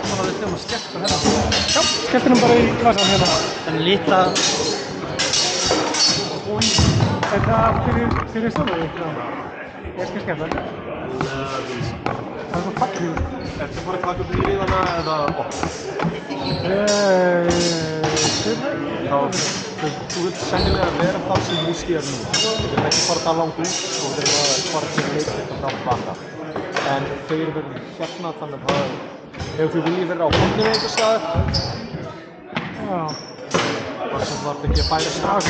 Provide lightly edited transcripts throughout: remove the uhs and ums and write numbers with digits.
svona við þurfum að skellta hérna. Já, skelltum bara í vasan hérna. Þennan lítla... Er það fyrir stóðu? Ég skal skella. Það er svo fallið. Ertu bara að taka upp líðana eða opna? Þú vilt sennilega vera þar sem múski er nú. Þú vilt ekki fara það langt út og þú vilt fara til leikleika fram og baka. En þeir verður hérna þannig að ef þú viljið vera á hóndinu einhver staðar. Já. Bara sem þú þarf ekki að færa strax. Ég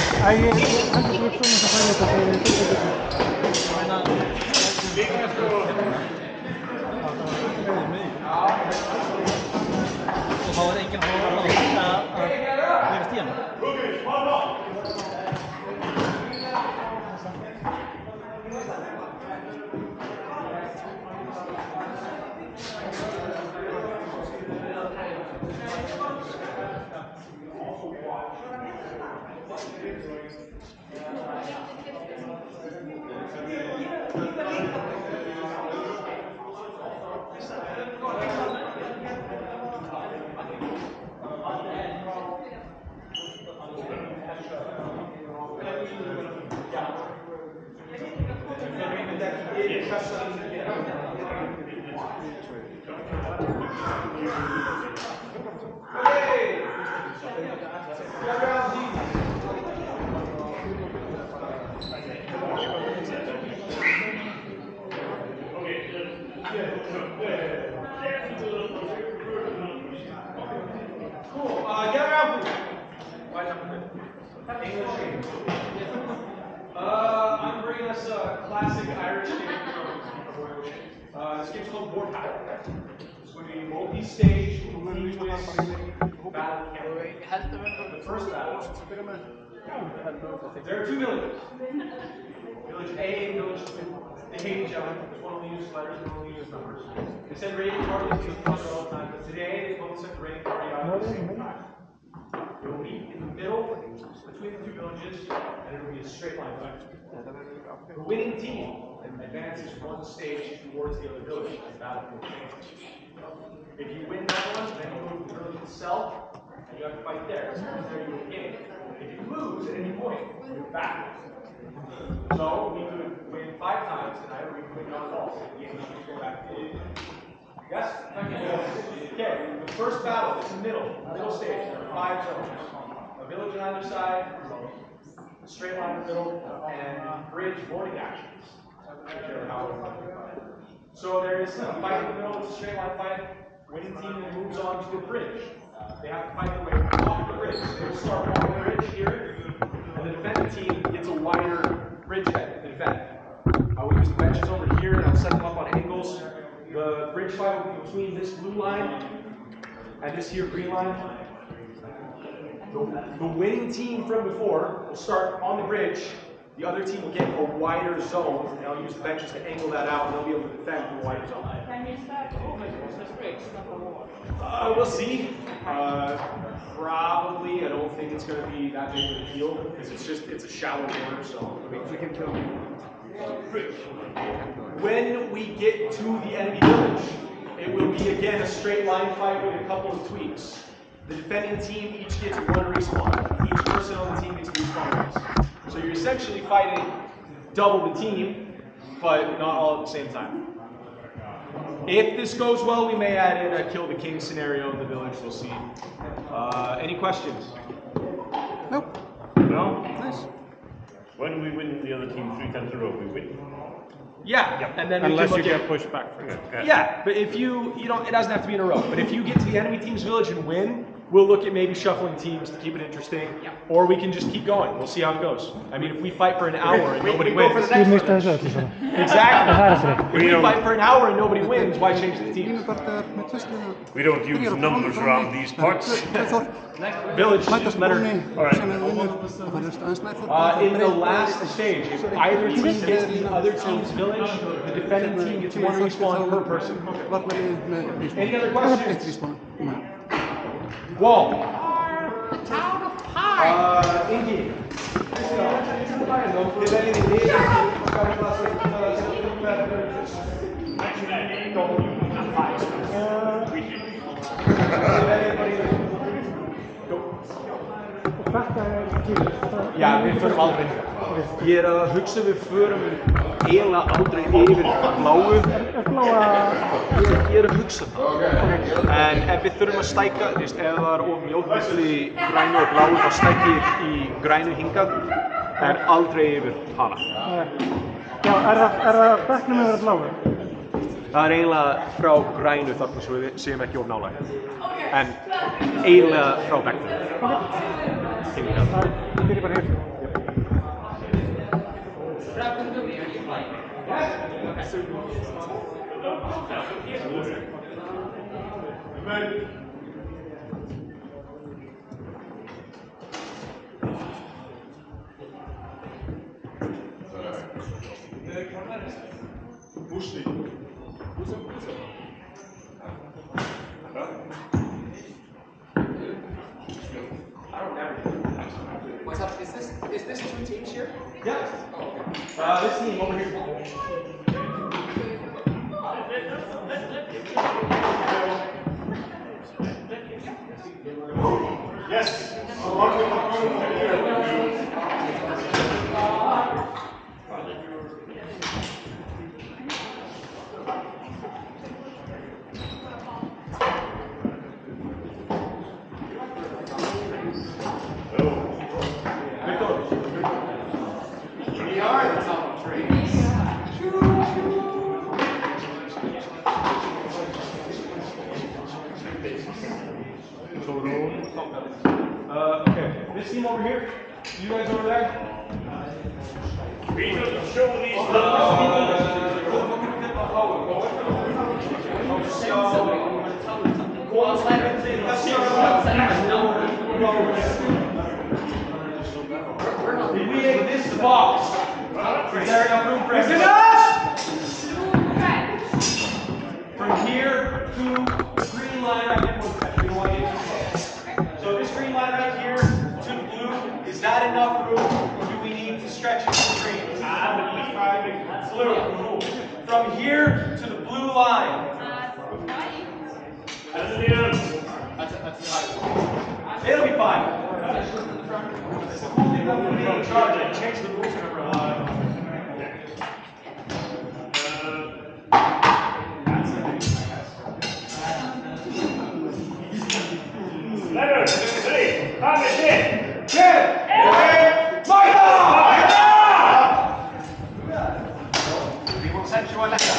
heldur þú ekki að færa þetta þegar ég fyrir þetta. Og þá enginn að horfa að vera stíðan. I'm bringing us a classic Irish game. This game's called Wartime. It's going to be multi-stage, battle campaign. The first battle. There are two villages. Village A and Village B. They hate each other. One only uses letters, one only uses numbers. They send raiding parties to each other all the time, but today they both sent the raiding party out at the same time. It will meet in the middle between the two villages, and it will be a straight line fight. The winning team advances one stage towards the other village in battle for change. If you win that one, then you move to the village itself, and you have to fight there. So there you will gain. If you lose at any point, you're back. So we could win 5 times tonight, or we could win on all. So the game should go back to yes? Okay, the first battle is the middle stage. There are 5 zones. A village on either side, a straight line in the middle, and bridge boarding actions. So there is a fight in the middle, it's a straight line fight. Winning team moves on to the bridge. They have to fight their way off the bridge. They will start on the bridge here, and the defending team gets a wider bridgehead to defend. I will use the benches over here, and I'll set them up on angles. The bridge fight will be between this blue line and this here green line. The winning team from before will start on the bridge. The other team will get a wider zone, and I'll use the benches to angle that out, and they'll be able to defend from a wider zone. Can you start over the bridge, not the wall? We'll see. Probably. I don't think it's going to be that big of a deal because it's a shallow water, so we can kill them. When we get to the enemy village, it will be again a straight line fight with a couple of tweaks. The defending team each gets 1 respawn. Each person on the team gets respawn once. So you're essentially fighting double the team, but not all at the same time. If this goes well, we may add in a kill the king scenario in the village. We'll see. Any questions? Nope. No? Nice. When we win the other team 3 times in a row, we win. Yeah, and then Unless we you can get pushed back. Yeah, but if you don't, it doesn't have to be in a row. But if you get to the enemy team's village and win, we'll look at maybe shuffling teams to keep it interesting, or we can just keep going. We'll see how it goes. I mean, if we fight for an hour and nobody wins, Exactly. If we fight for an hour and nobody wins, why change the teams? We don't use numbers around these parts. Village letter. Alright. In the last stage, if either team gets the other team's village, the defending team gets 1 respawn per person. Any other questions? Wall. Town of Pine. Inky. Já, við förum aldrei hingað. Ég er að hugsa við förum eiginlega aldrei yfir bláu. Er bláa... Ég er að hugsa það. En ef við þurfum að stækka, ef það er of mjótt milli grænu og bláu, þá stækki ég í grænu hingað, en aldrei yfir hana. Já, er það bekknum yfir bláu? Það er eiginlega frá grænu þarna svo við séum ekki of nálægt. En eiginlega frá bekknum. Hingað. Það byrjir bara hér. What's up? Is this two teams here? Yeah. This team over here. Yes. We are the top of trees. Okay, this team over here. You guys over there. We should show these If we hit this box, is there enough room for everybody? From here to the green line right here. We don't want to get too close. So this green line right here to the blue, is that enough room, or do we need to stretch it to the green? Blue. From here to the blue line. It'll be fine. It's the cool thing about being in charge. I change the rules whenever I want. Leonard, three, come in. We will send you a letter.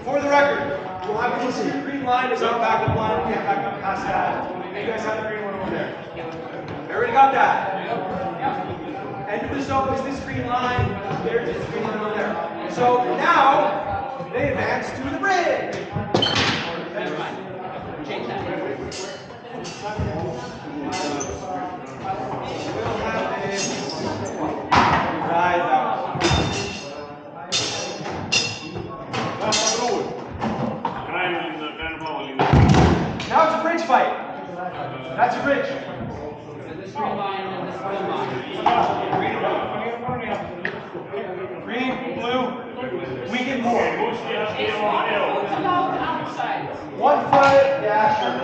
For the record, we'll have to see. The green line is our backup line. We can't back up past that. You guys have the green one over there. Everybody got that? End of the zone is this green line. There's this green line over there. So now they advance to the bridge. Never mind. Change that. We'll have this rise out. Now it's a bridge fight. That's a bridge. This green line and this blue line. Green, blue, we get more. One foot, yeah, sure.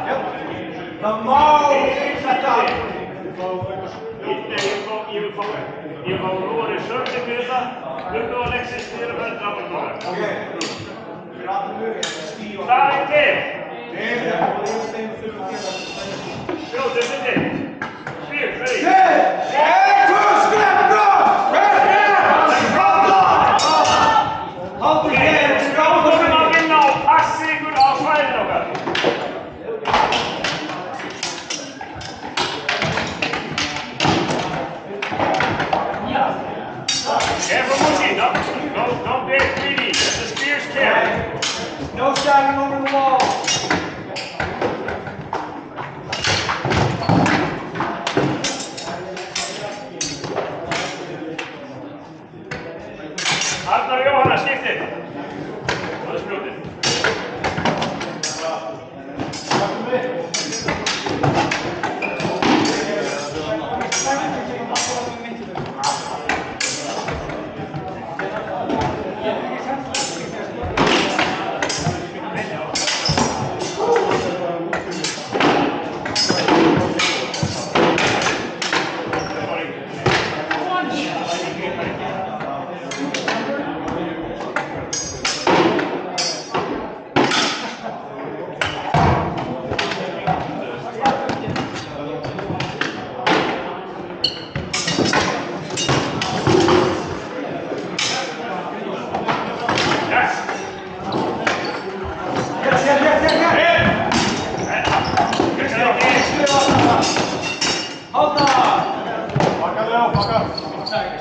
Yep. The most shut up. Okay. Drop the movie. Speed on. Don't be greedy. The spears carry. No stabbing over the wall. Arnar Jóhanna skiptir. Það er spjótið.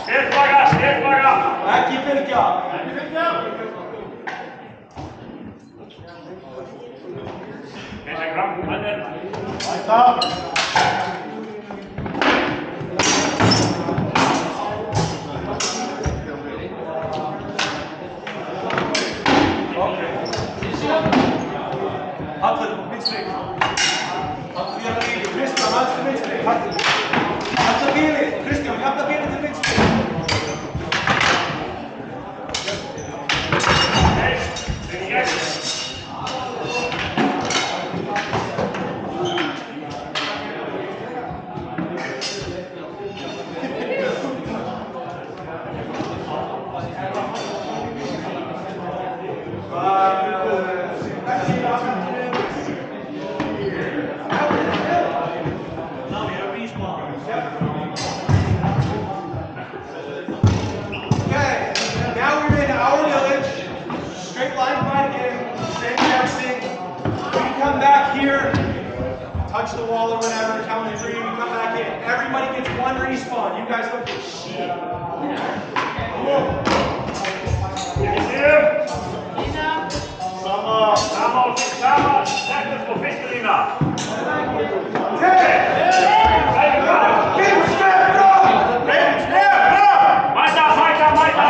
Stelflagga! Ekki fylgja! Þessi fram, mennir. Hallur, vinstri. Hallur, jafna bíli. Kristján, hans til vinstri. Jafna bíli. Kristján, jafna bíli til vinstri. Touch the wall or whatever, count to 3, we come back in. Everybody gets 1 respawn. You guys don't get shit. Sama, settast på fyrstu lína. Mæta!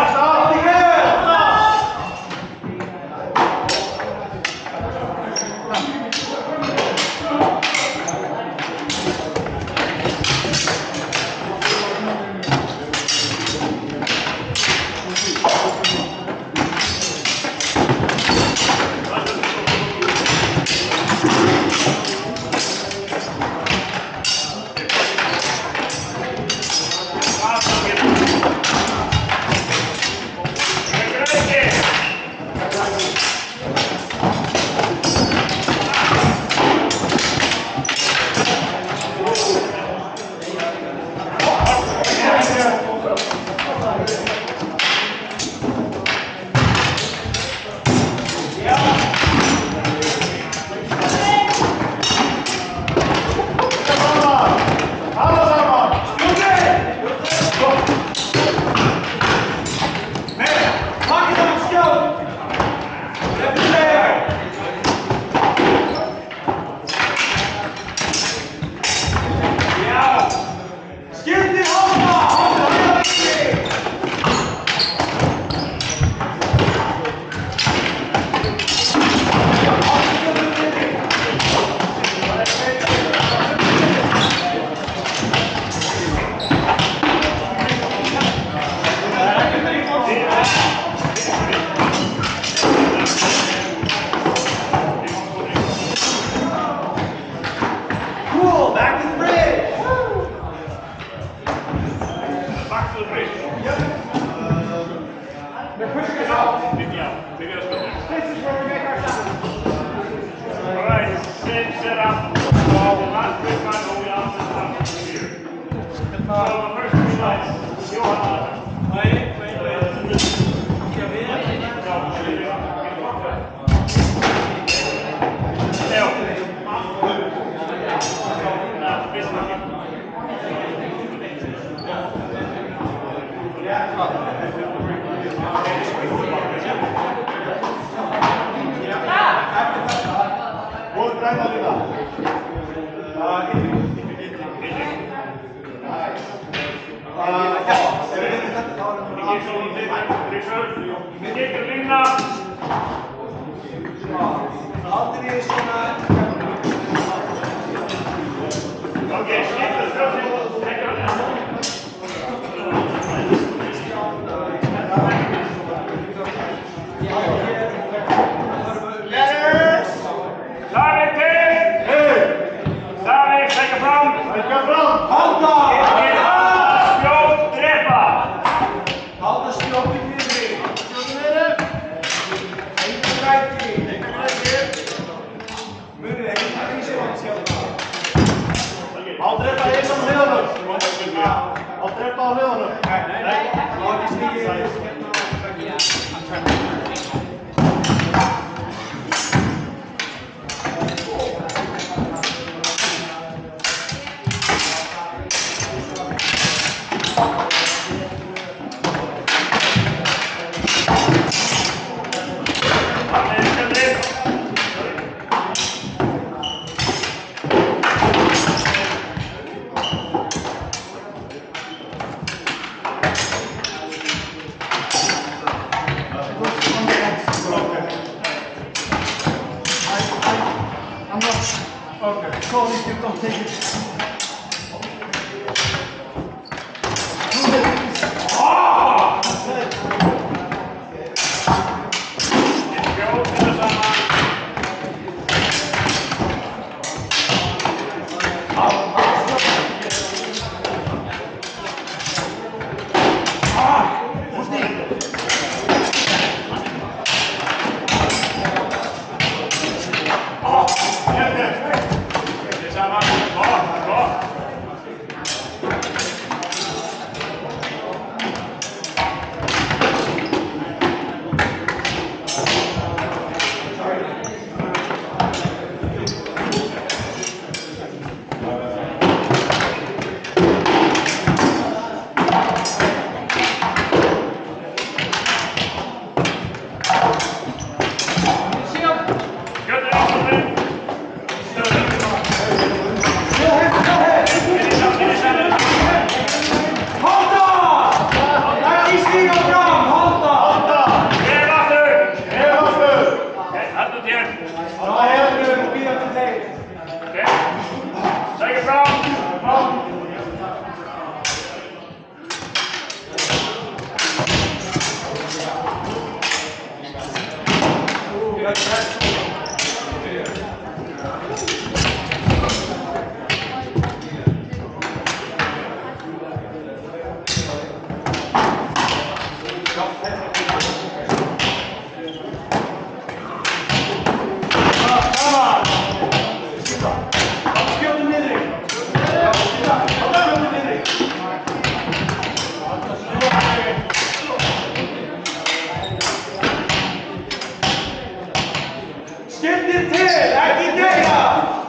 Skiptir til, ekki deyja!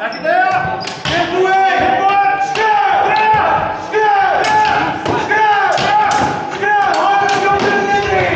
Ekki deyja! Tilbúið! Skref! Háðu skjótið niðri!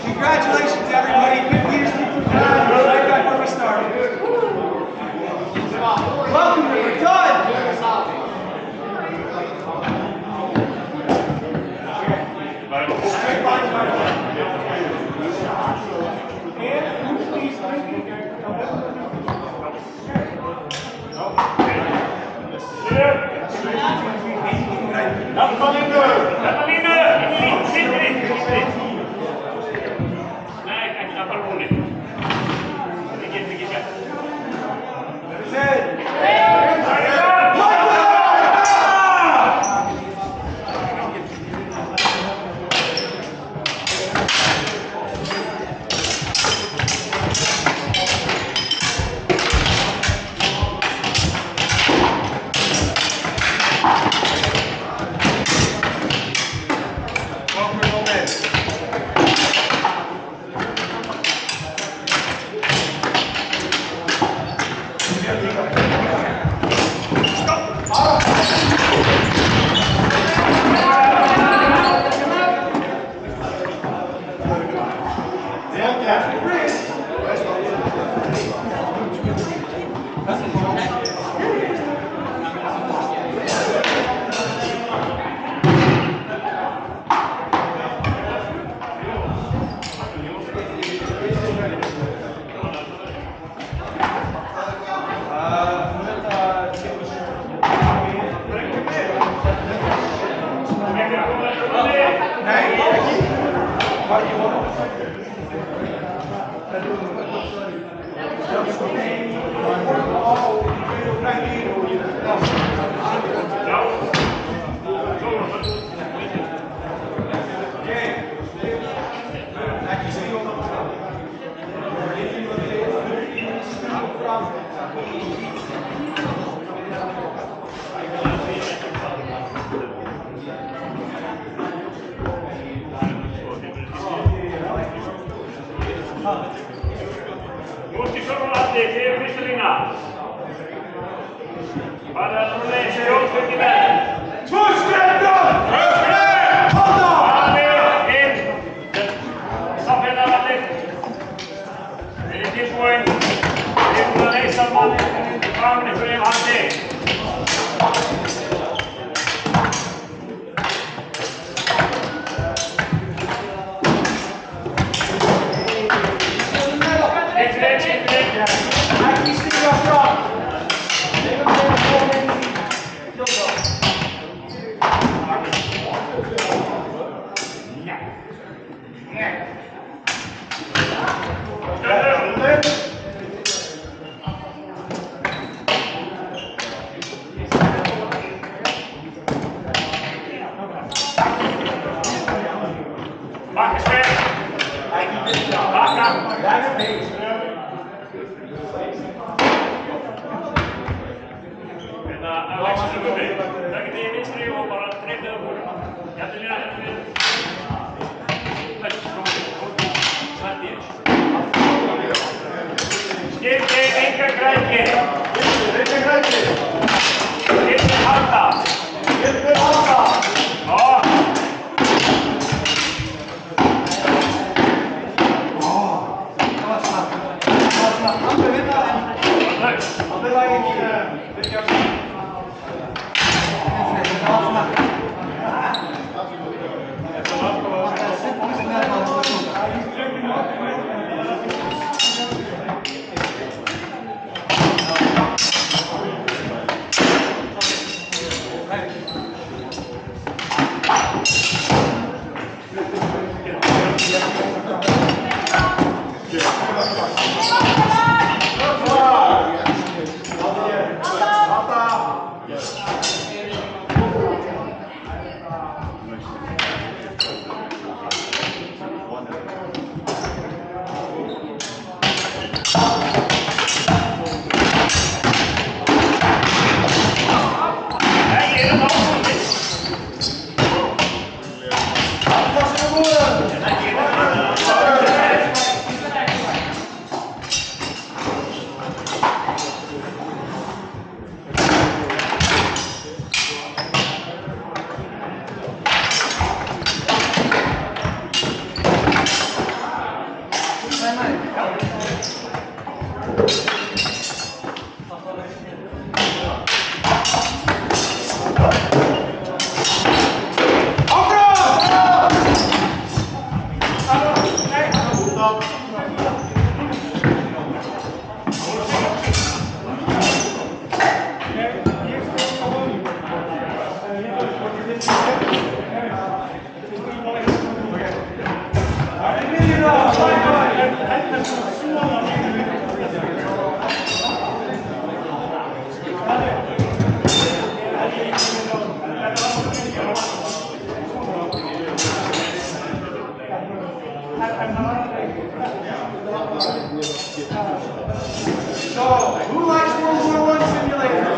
Congratulations, everybody. Good years to you. Right back where we started. Welcome, we're done. Gusti Sorolandi, fyrir fyrsturlína. Bara núlega stjórnfjöndi menn. Tvö skreftur! Halda! Valið inn. Samfélagvalið. Verið tilbúin. Tilbúin að leysa manninn fram ykkur ef handi. Ekki stíga fram. Bakka skref. Bakka. Að vextu gummi. Það getið í vinstri og bara dreifðið á húr. Jættilega hérna. Slættið. Skipti enga græðki. Skipti halda. Ó. Allt Who likes World War I simulators?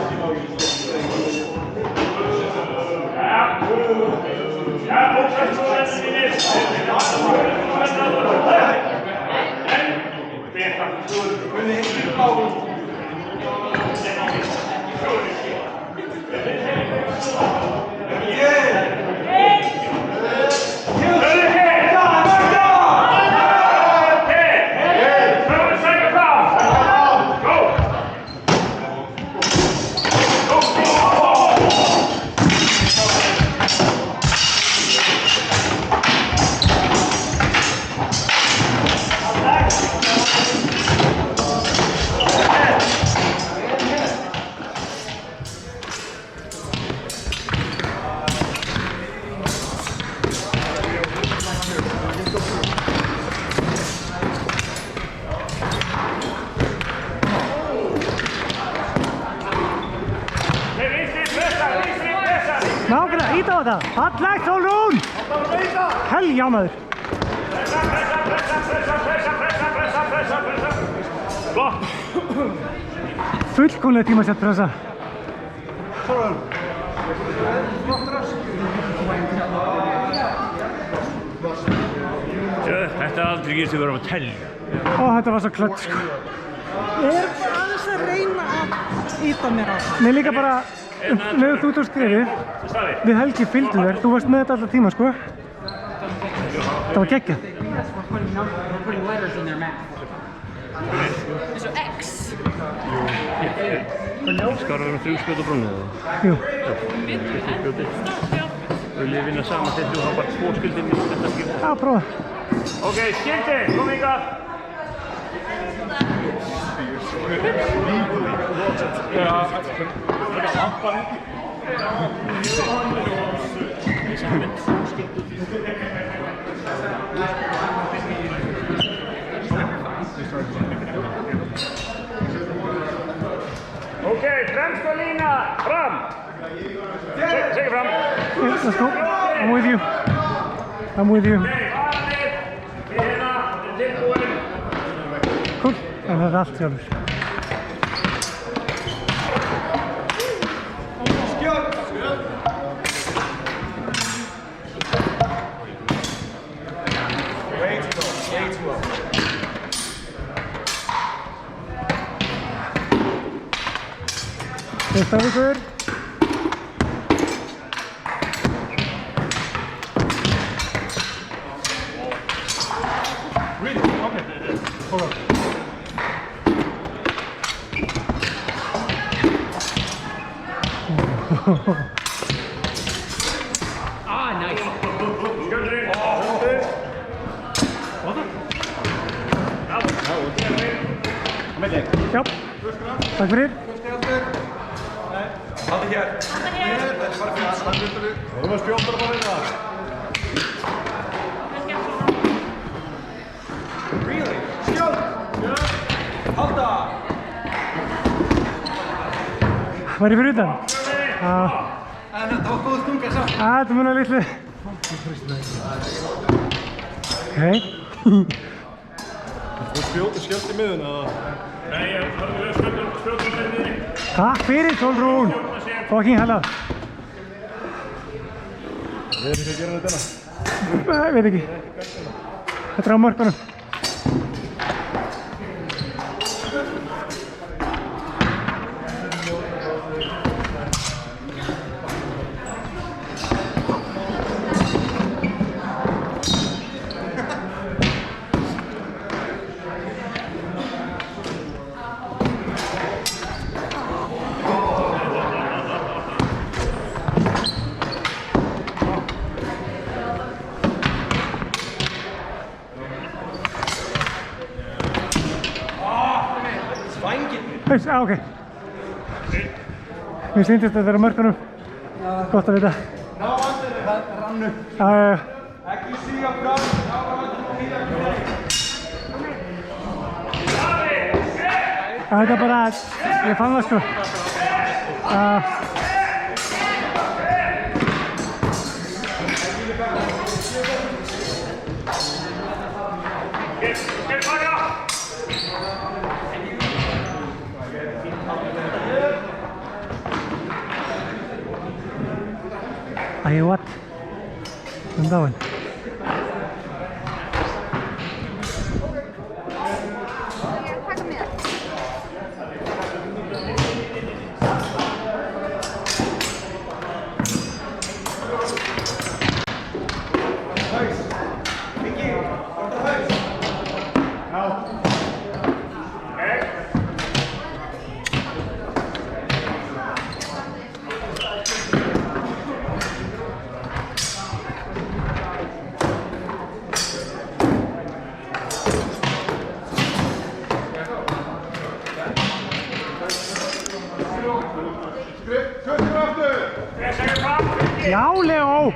Nákvæmlega, ít á þetta. Fallegt, Sólrún! Helja maður. Flott. Fullkomlega tímasett pressa. Þetta aldrei gerist að vera að telja. Ó, þetta var svo klött, sko. Ég er bara aðeins að reyna að íta mér á það. Nei, líka bara, þegar þú tókst skrifið, við Helgi fylgdum þér, þú varst með þetta alltaf tíma, sko. Það var geggjað. We're putting letters in their mouth. Is there X? Skára við 3 spjót á brúnni eða? Jú. 3 spjóti. Við viljum vinna saman til þú hafa bara 2 skildin í þetta skildi. Já, prófa. Ok, skildi, kom ykkar. Ok, fremsta lína, fram! Segir fram! Let's go. I'm with you. I'm with you. Cool. En það allt sjálfur. Fyrsta vikur. Really? Okay. Hold on. Ah, nice. Já. Takk fyrir. Haldi hér. Þú var spjóndar bara hérna. Really? Skjóð! Halda! Var ég fyrir utan? Já. Það var góð stunga samt. Þetta munar litlu. Ok. Þú skjóðst í miðun eða? Nei, ég var með spjótum fyrir niðri. Takk fyrir, Sólrún. Fucking hella. Við erum ekki að gera þetta hérna. Veit ekki. Þetta er á mörkunum. Haus, ok. Mér sýndist að þetta er á mörkunum. Gott að vita. Ná andinu, það rannu. Ekki síga fram, ná andinu og hýra ekki. Þetta er bara, ég fann það sko. Æ, what? I'm dáinn. Já, Leo!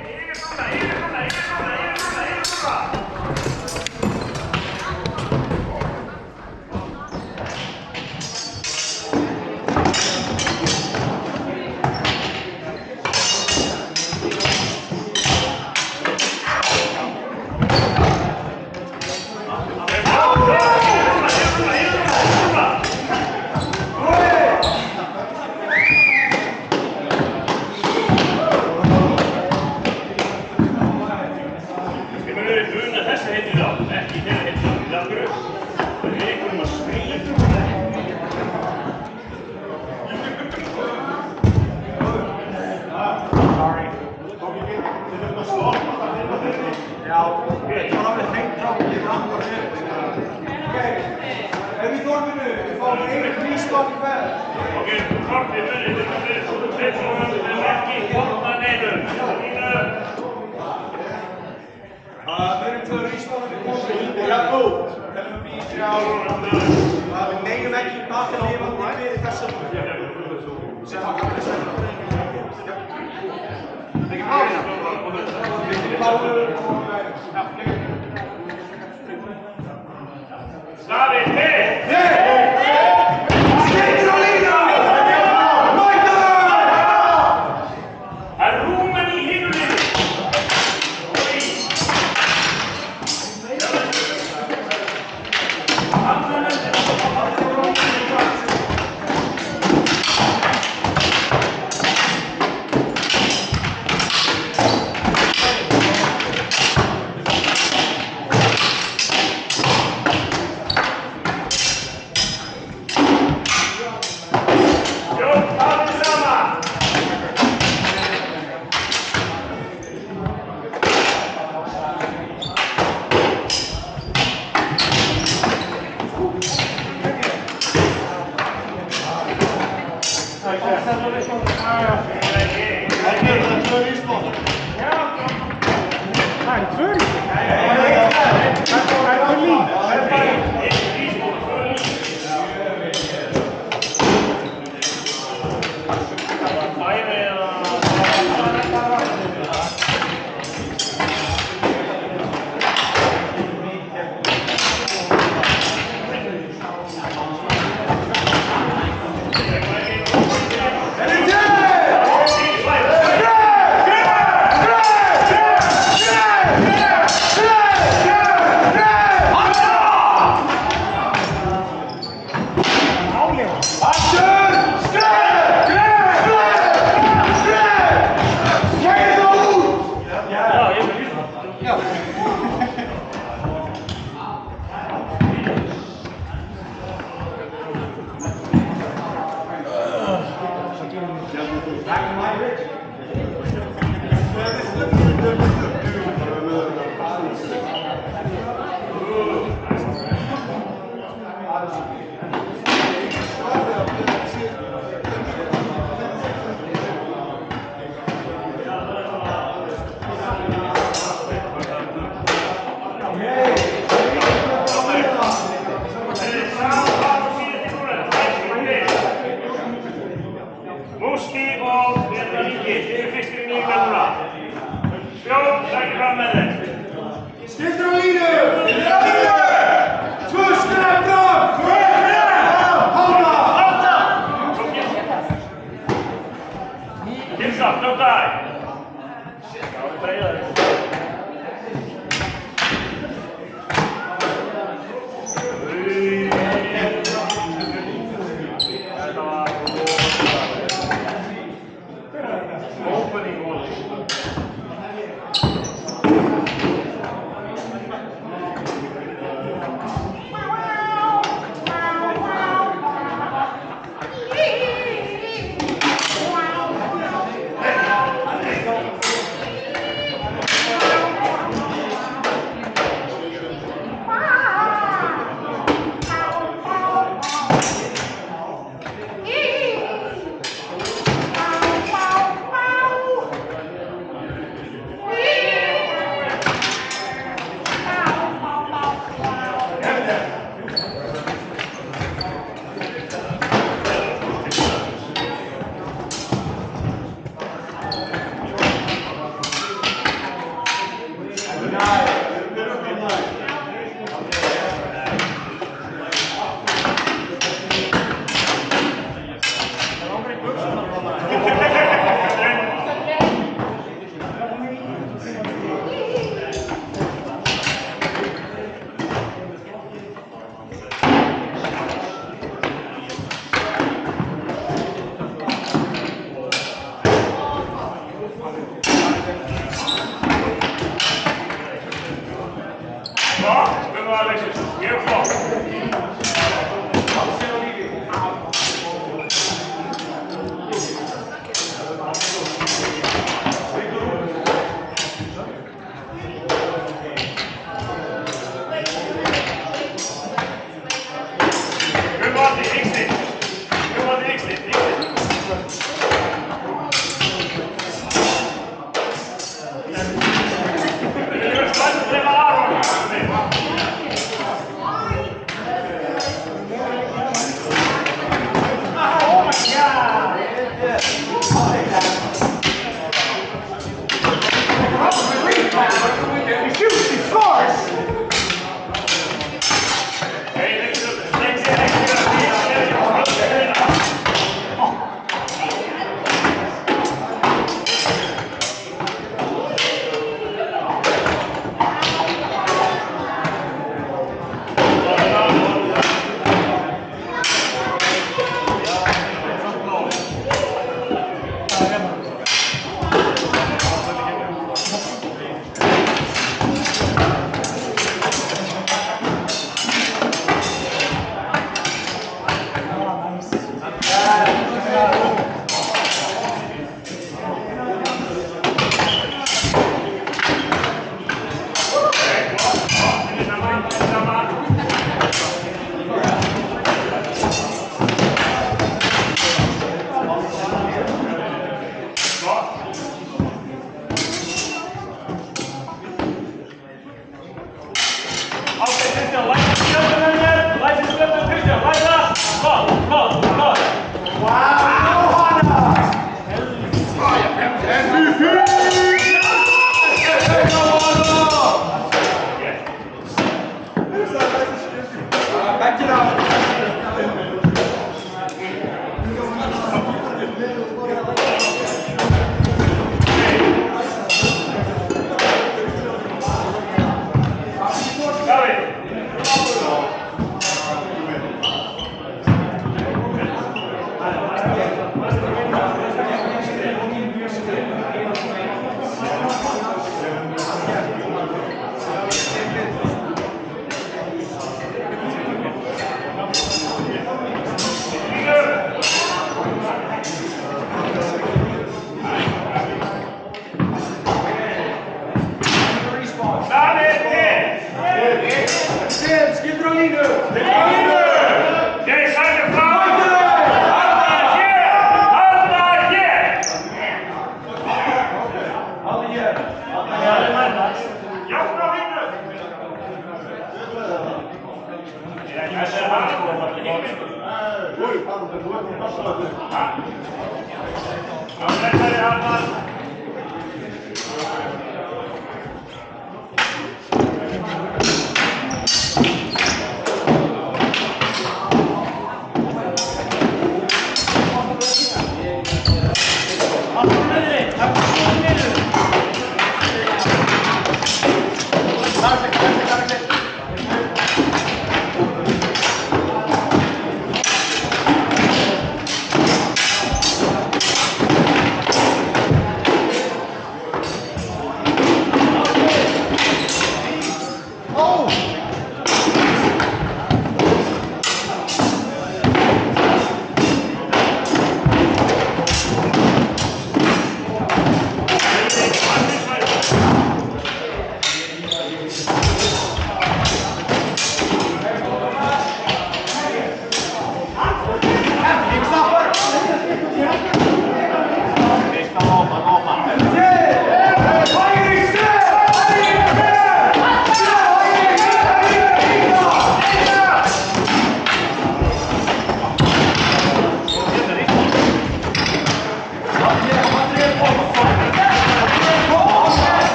Múski og Bjarnar Ingi, þið eru fyrstir í nýjum núna. Björn, sækir fram með þeim. Skiptur á línu! Tvö skref fram! Halda! Gilsam, njótaði. Já, við breyðaði.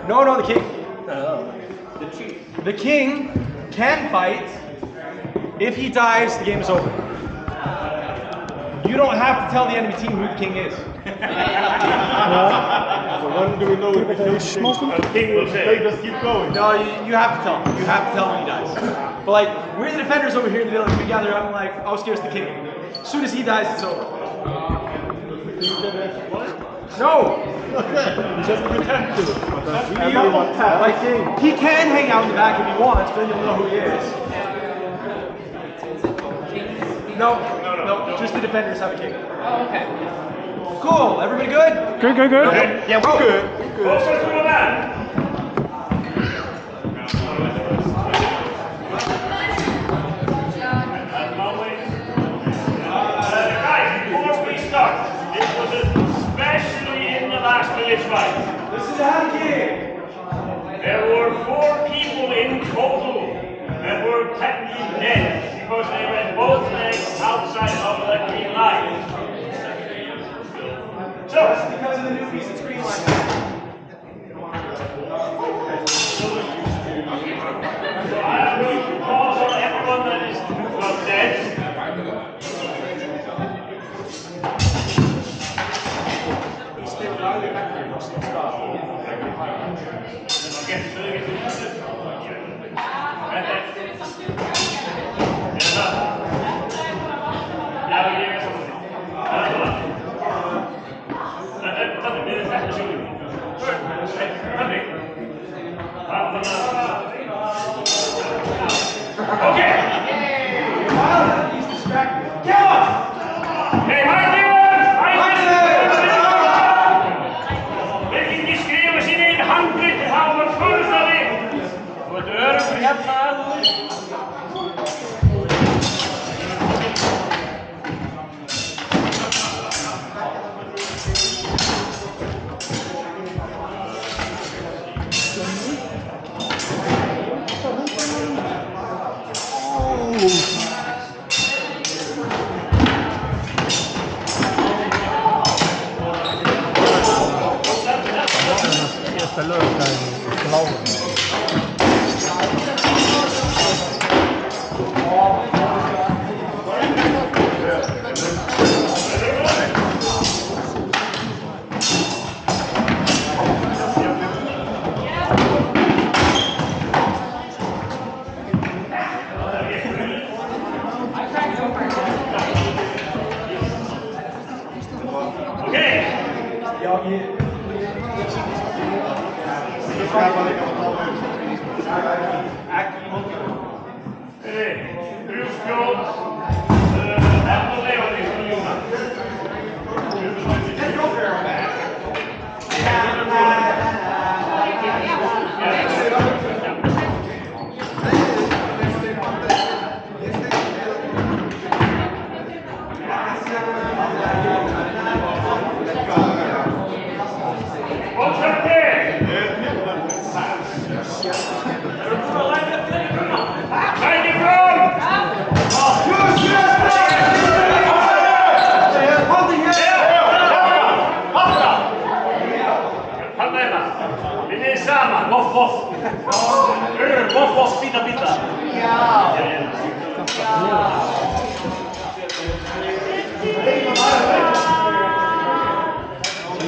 No, the king. The king can fight. If he dies, the game is over. You don't have to tell the enemy team who the king is. So when do we know if the king will say? They just keep going. No, you have to tell him. You have to tell him when he dies. But like, we're the defenders over here in the middle. We gather. I'm like, oh, scares the king. As soon as he dies, it's over. No. Just pretend to. Like, he can hang out in the back if he wants, but then you'll know who he is. No, just the defenders have a king. Oh, okay. Cool, everybody good? Good. Yeah, we're good. Closer to the man. Guys, before we start, this was especially in the last village fight. This is how the king. There were 4 people in total that were technically dead because they were both legs outside of the green line. So, That's because of the new piece of screen line. Síðasta laugardaginn í Sláum.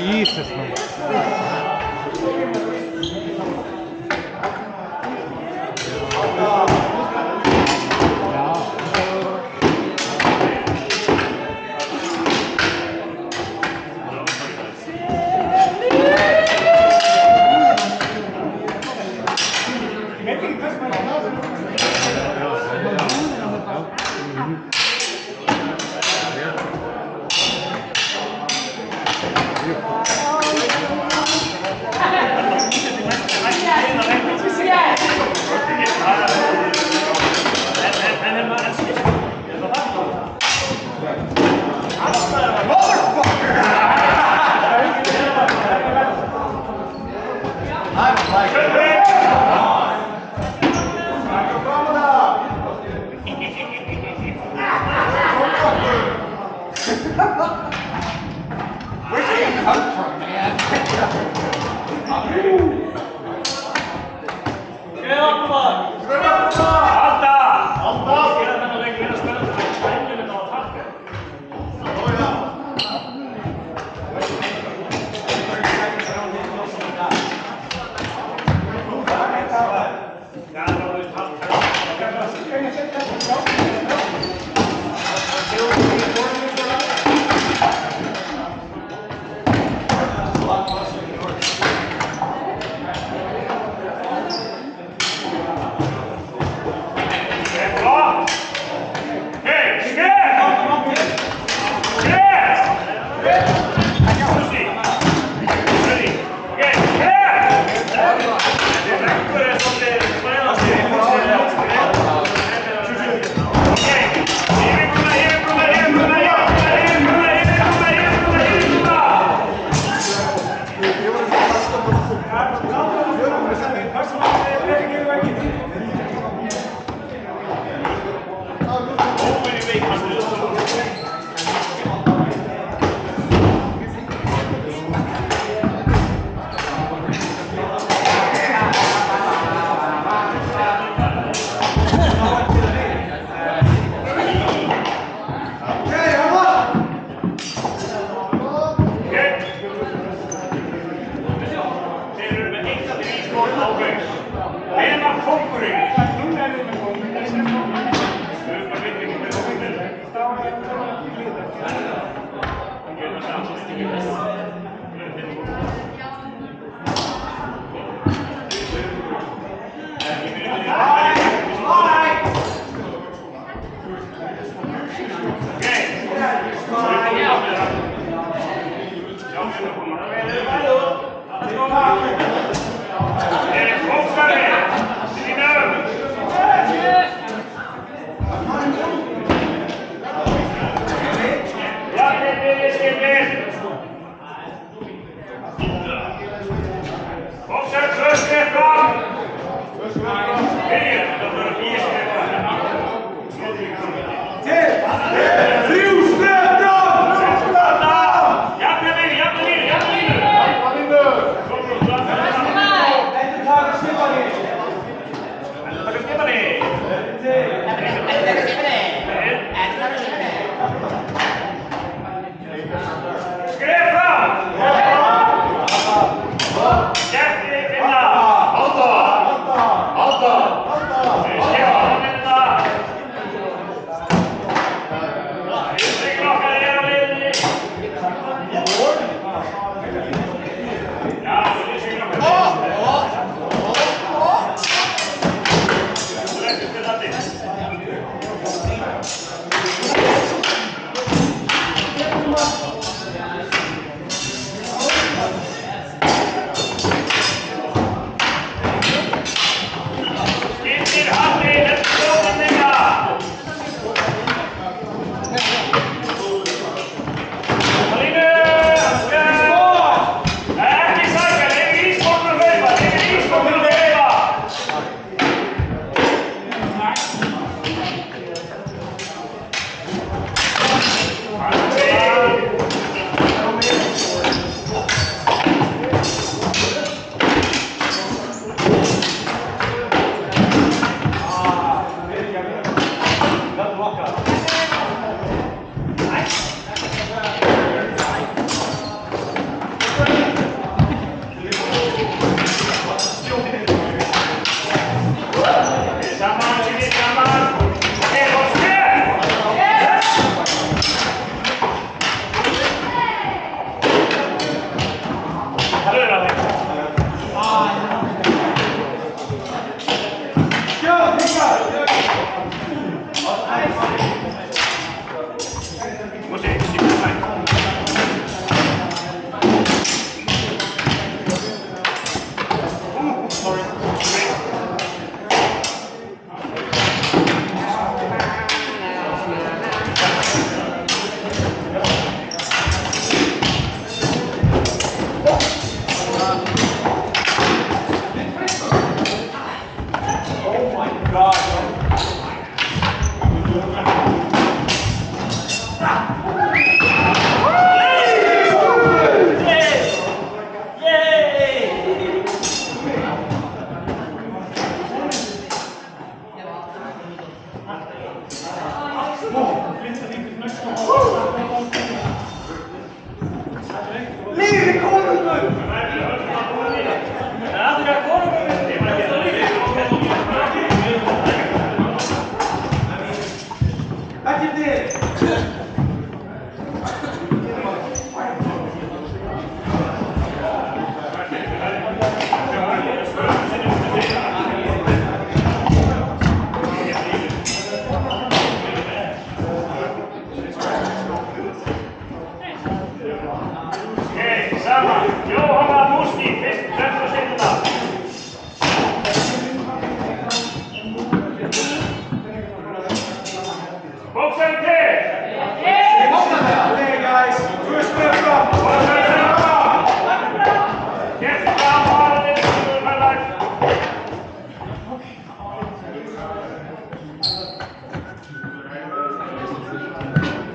Jesus, man.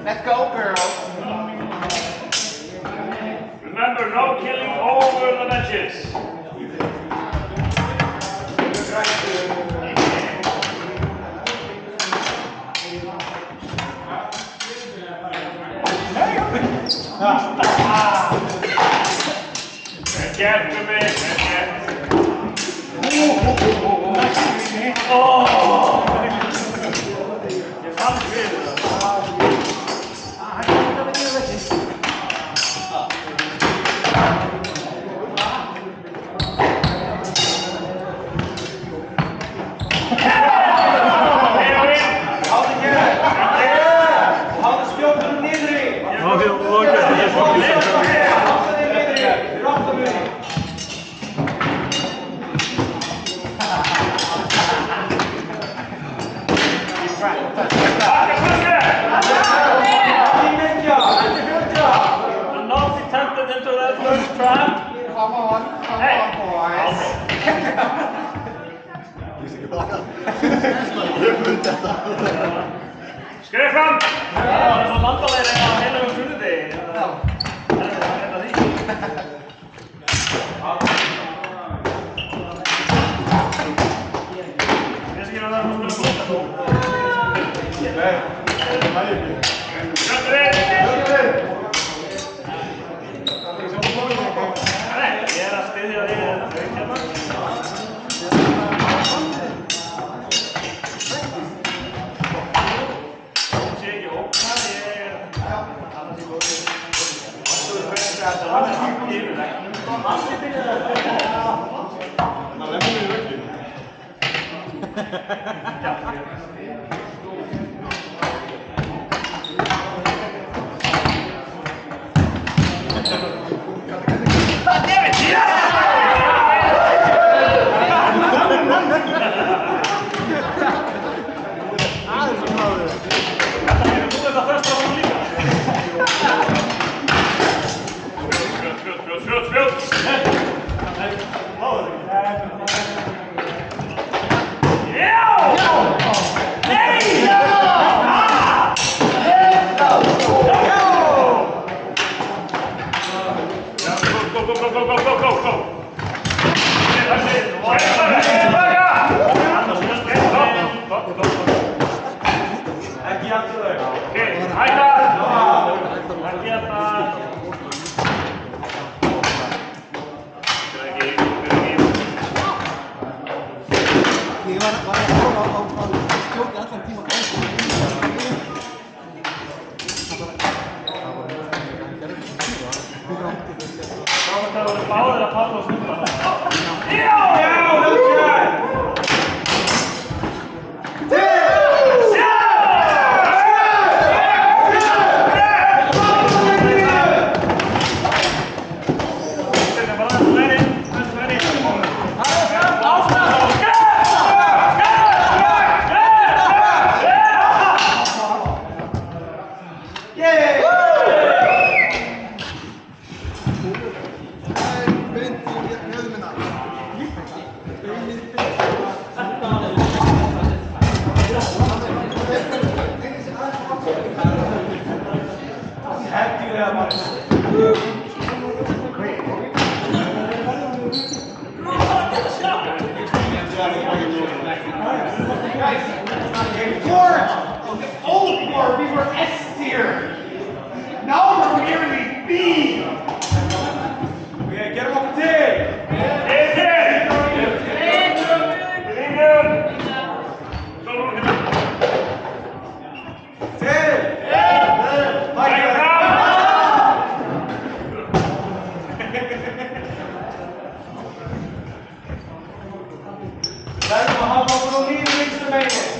Let's go, girls. Remember, no killing over the matches. Get to me, Do not be tempted into that first trap. Come on, boys. Skrif fram! Það er svo landalegri á heilugum sunnudegi. Ég skal gera það með snöggum. Ég er að styðja þig hérna. Sé ekki óknar, ég er annars í góði. Það er mjög yfirlegt. Allir byrjaði að byrja. Það er mjög yfirlegt. Go, go, go, go, go, go, go, go. Before, the old war, we were S tier. Now we're merely B. Okay, get him up the tail. That's Muhammad Bruni reached the main.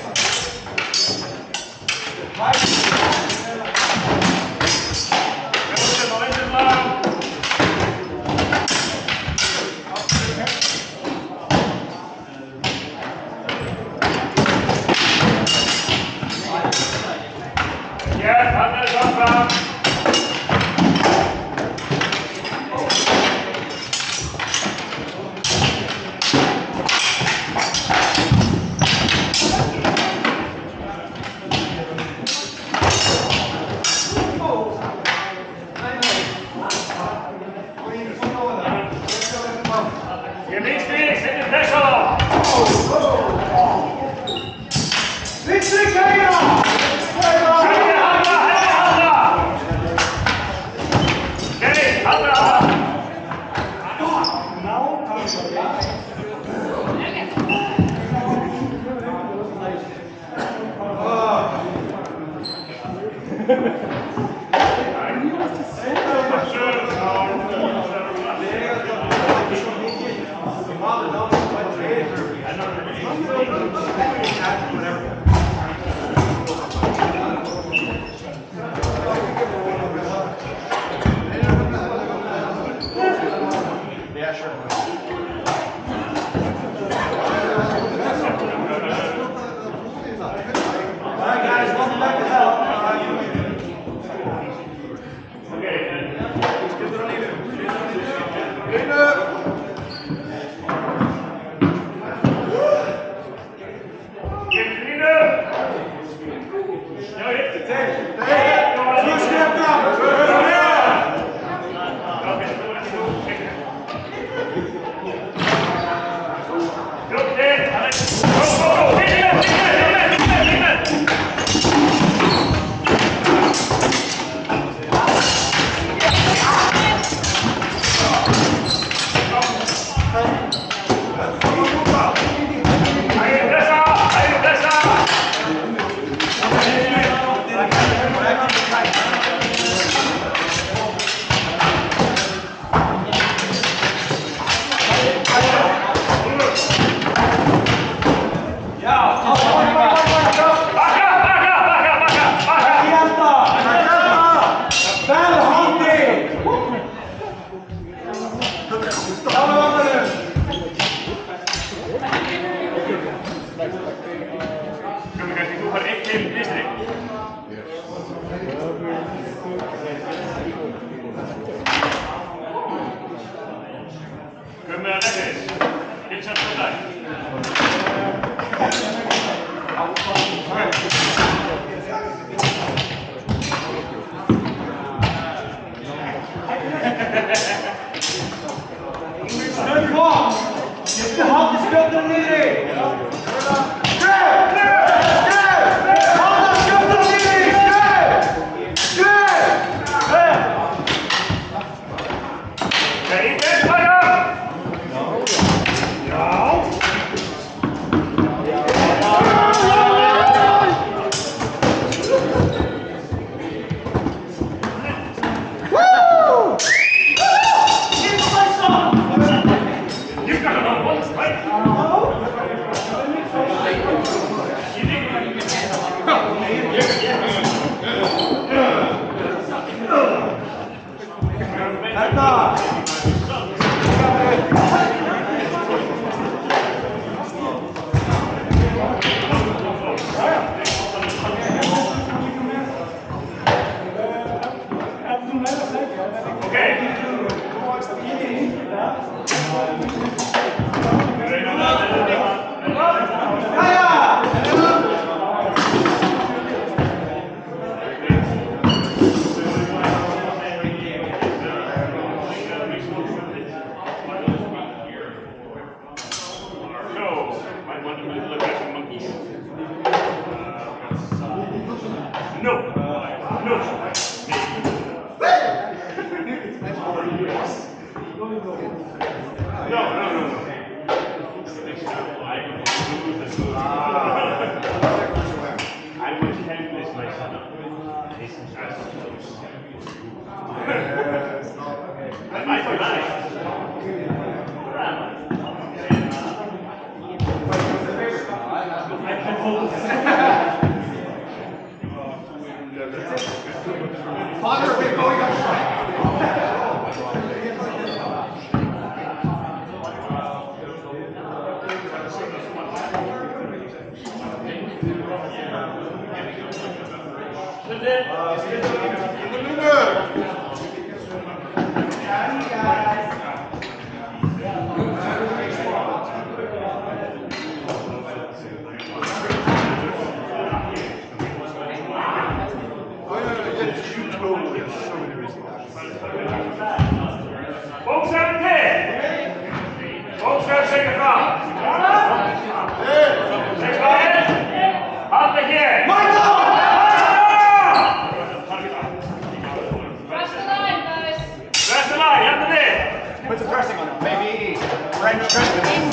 You've got it on once, right? No. No. No. I will help this my son. This is I can hold Father, we're going up. Folks have a pin. Folks have second round. Next one. Up again. Press the line, guys. Press the line. Up the net. Put some pressing on it. Maybe French Christmas.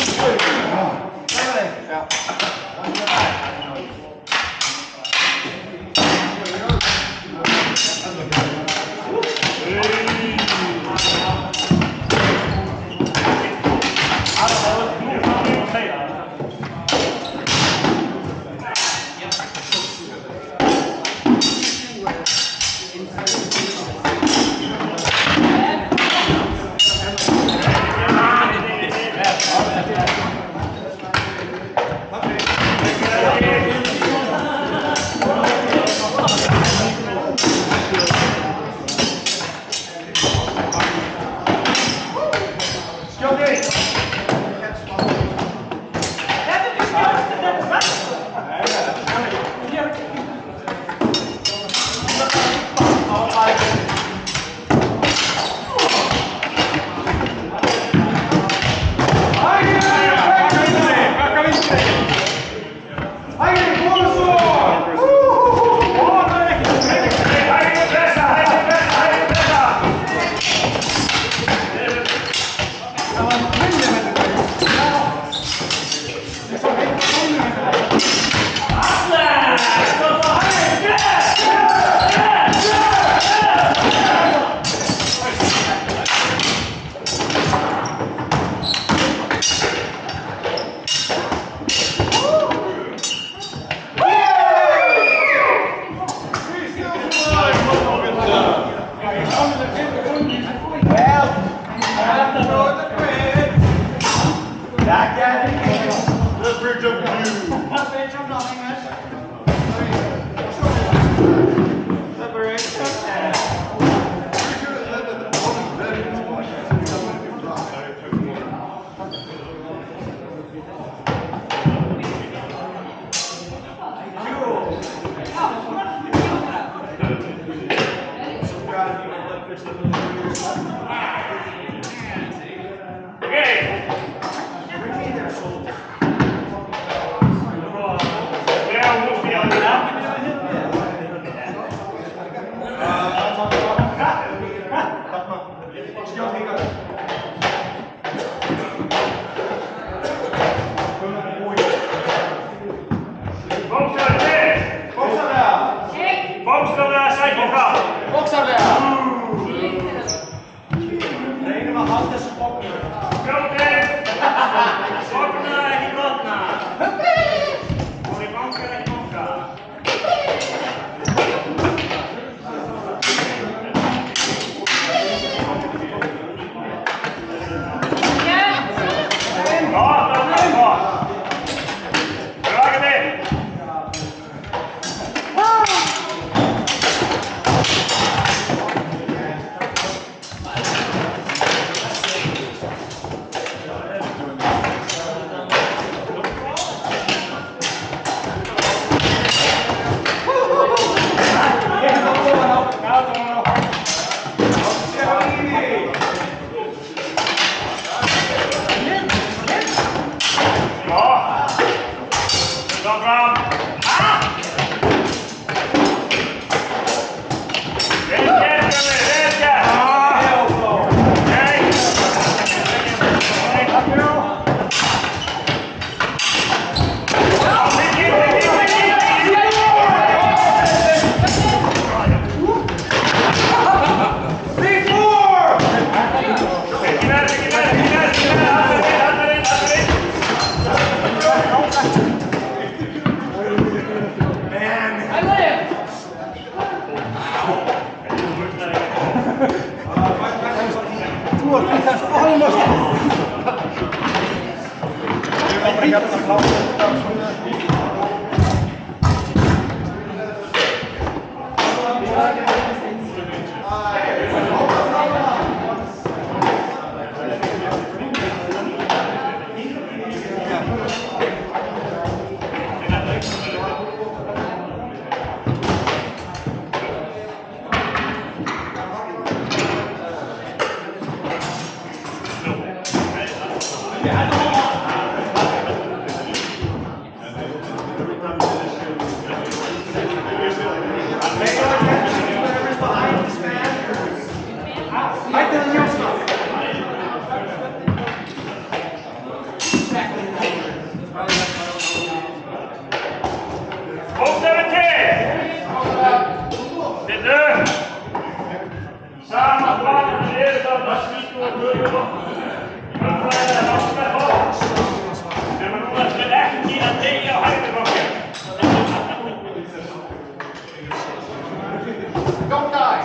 Don't die.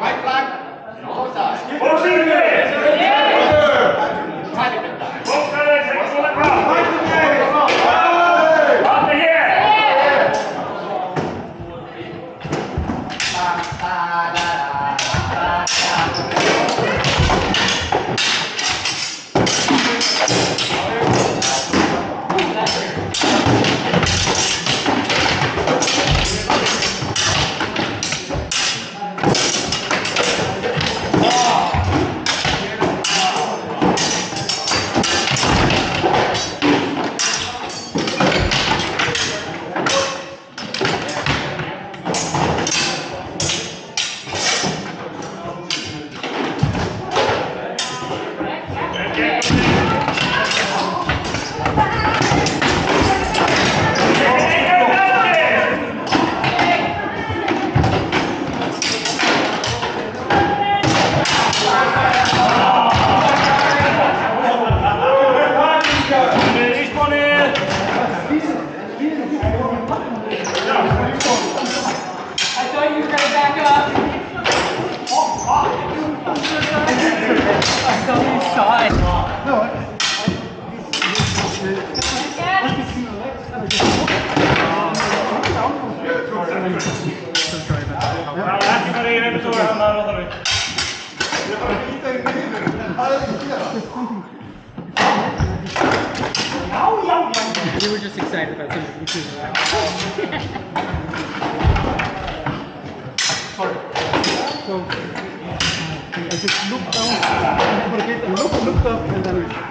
White flag. Don't die. Tiny bit die. We were just excited about some of the YouTube. So, I just looked down, forget and looked up and then...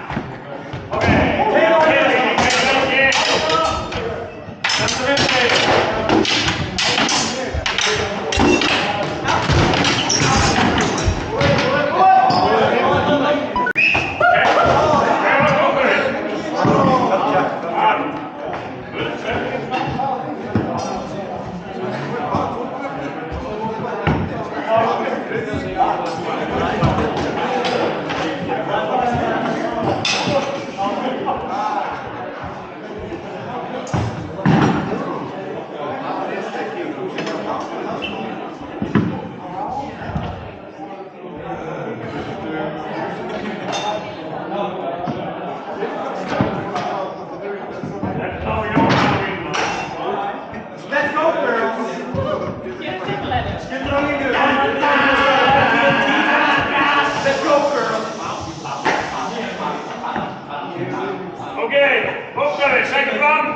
Okay, bokstaven, second one.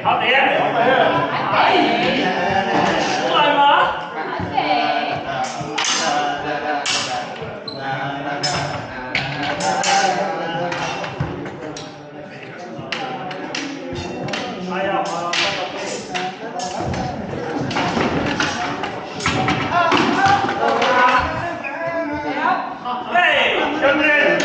Up here. Hey, come in.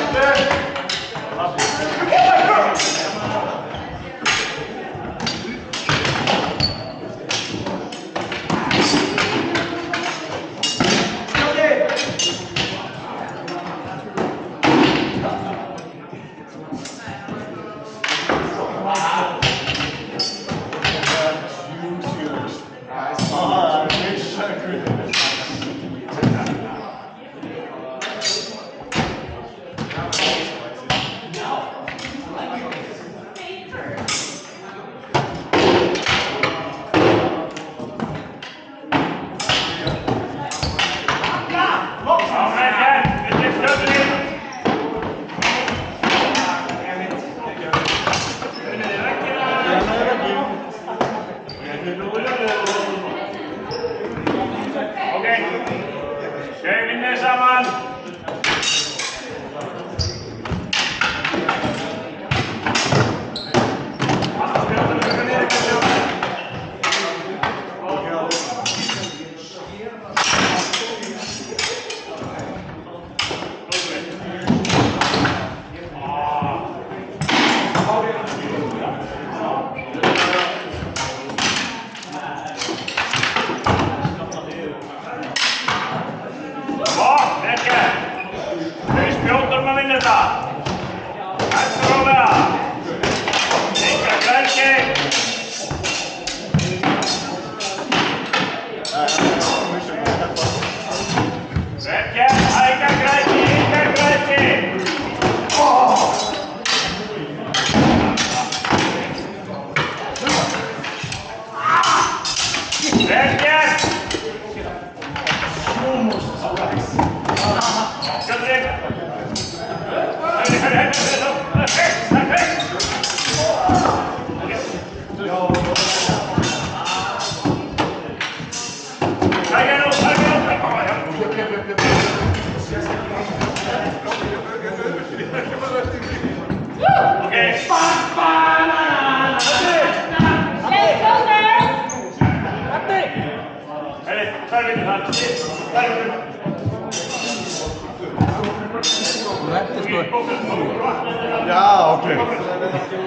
Já, ok.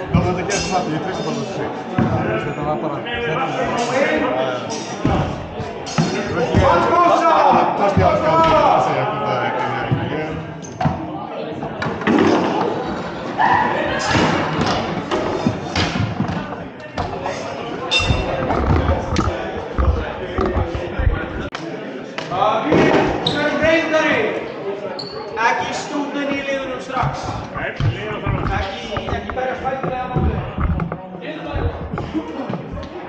Þá þetta gerði svona að ég treysti bara þessu sig. Þetta var bara kannski að segja hvernig það er Ekki stúdun í liðunum strax. Ekki berja fættilega á mótið.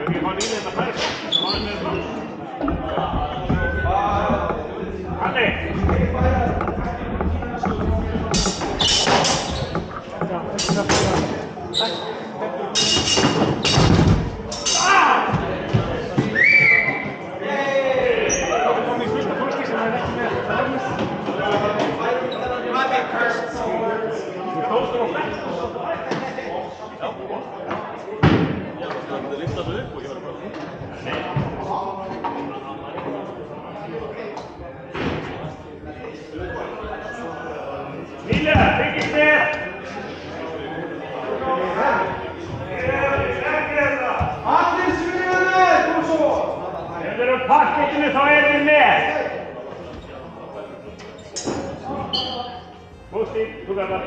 Ekki fá nýlega þetta fært. Halli! Nýlega, byggist þér! Allir sviðið með, kom svo! Ef þið eru parkettinu þá er þið með! Bústi, þú verðar.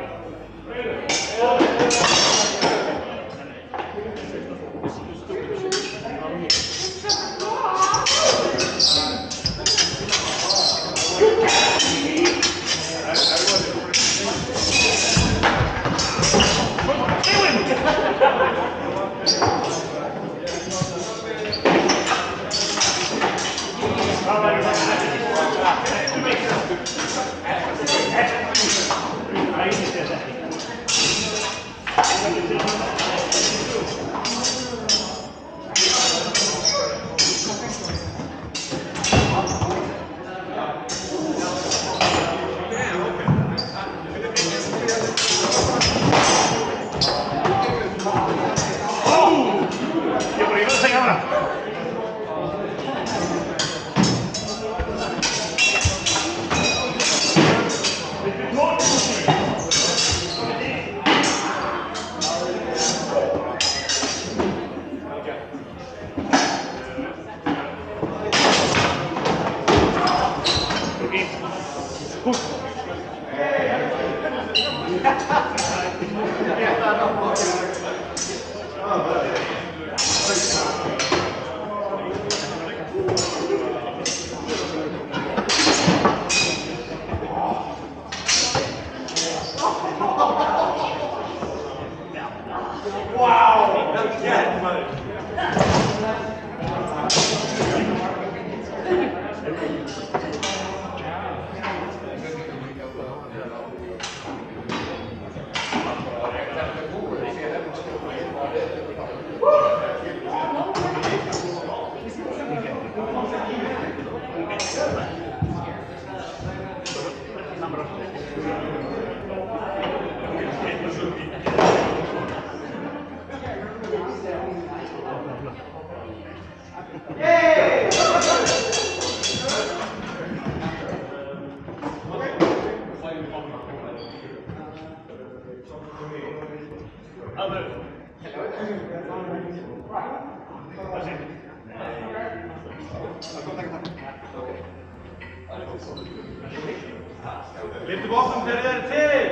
Lyftu bóttum þegar þið eru til!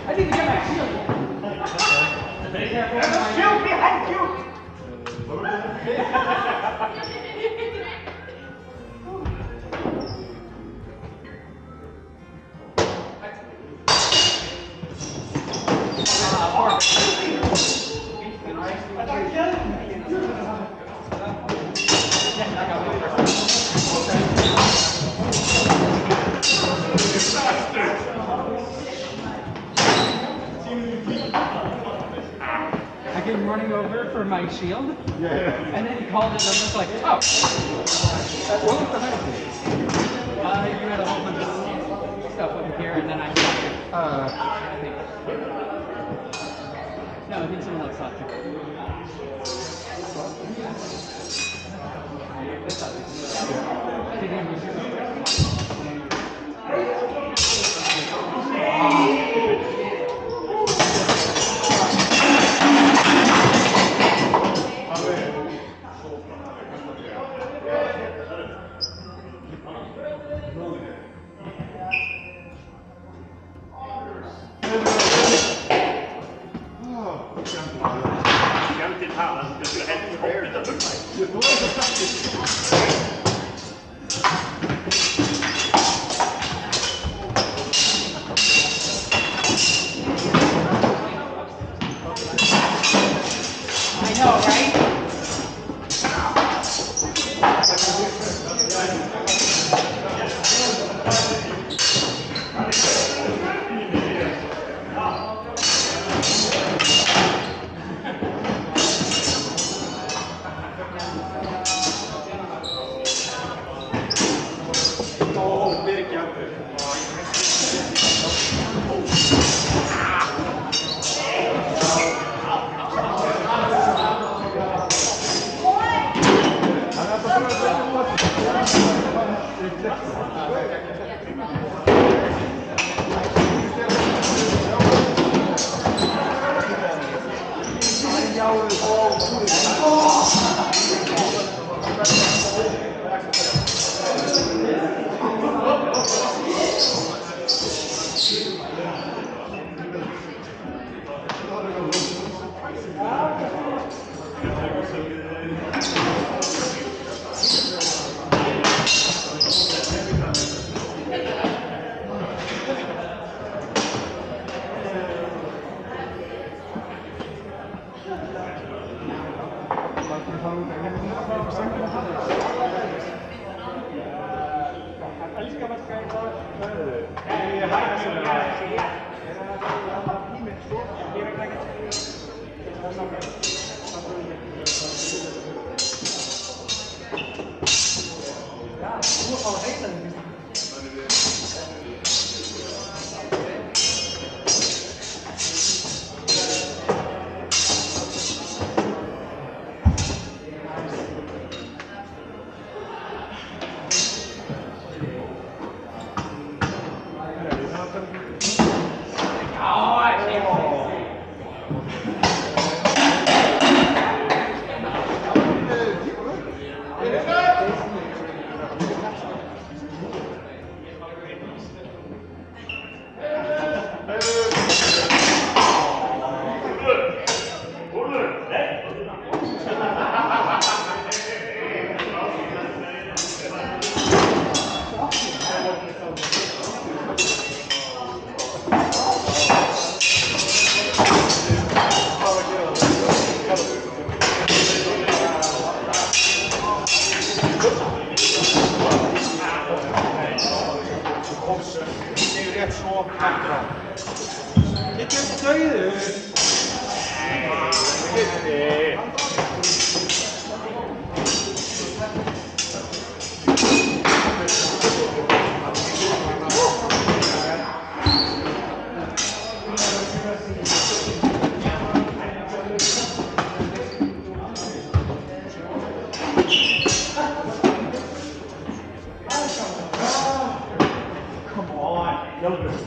I need to get my shield. There's a shield behind you! I came running over for my shield, and then he called it, and I'm just like, oh. What was behind you? You had a whole bunch of stuff over here, and then I shot you. I think. No, I think someone else shot Skemmtinn hafa, þetta er heldur hópið að hugsa. I know, right?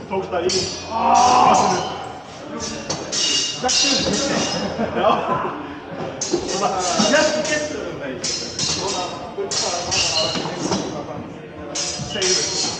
tókst það í vassinu. Já. Svona, hérna getur við þeim. Svona, byrjaði maður segir við.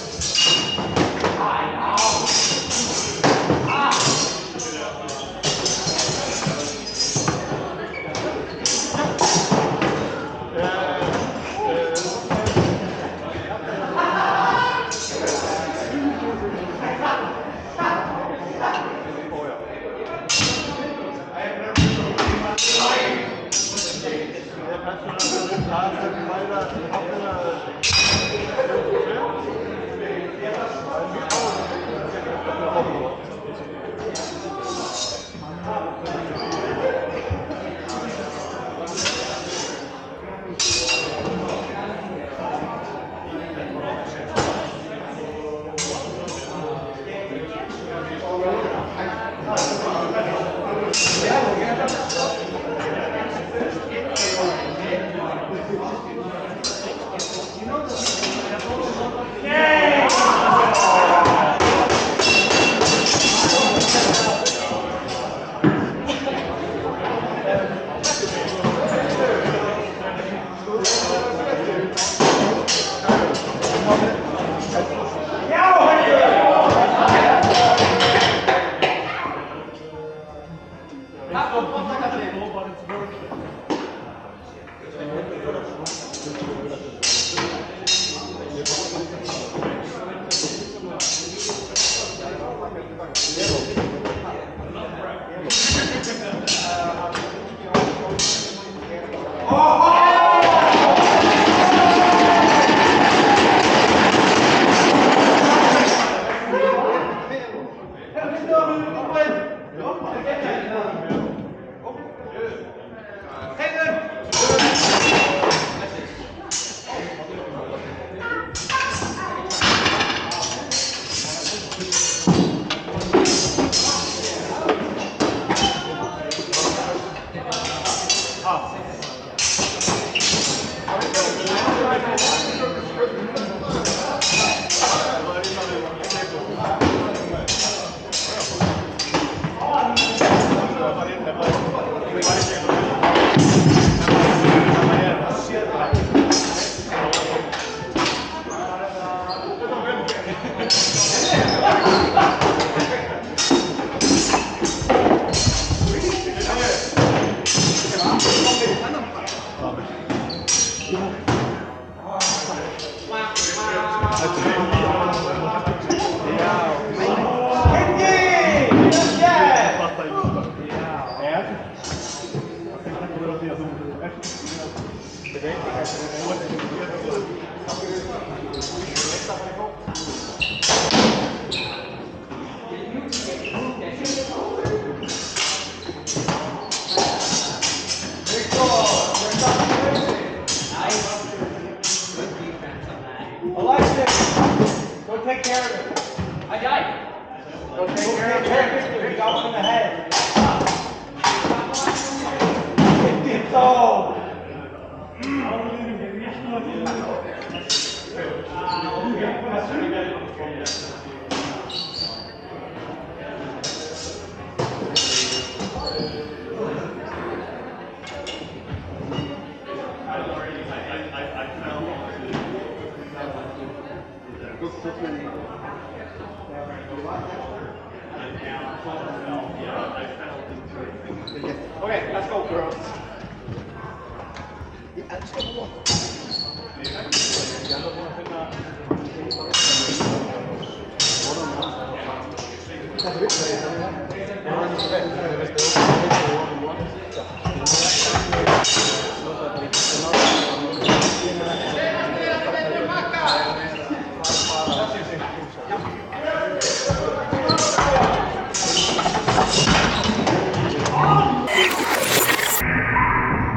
Okay, let's go, girls.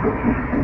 Thank you.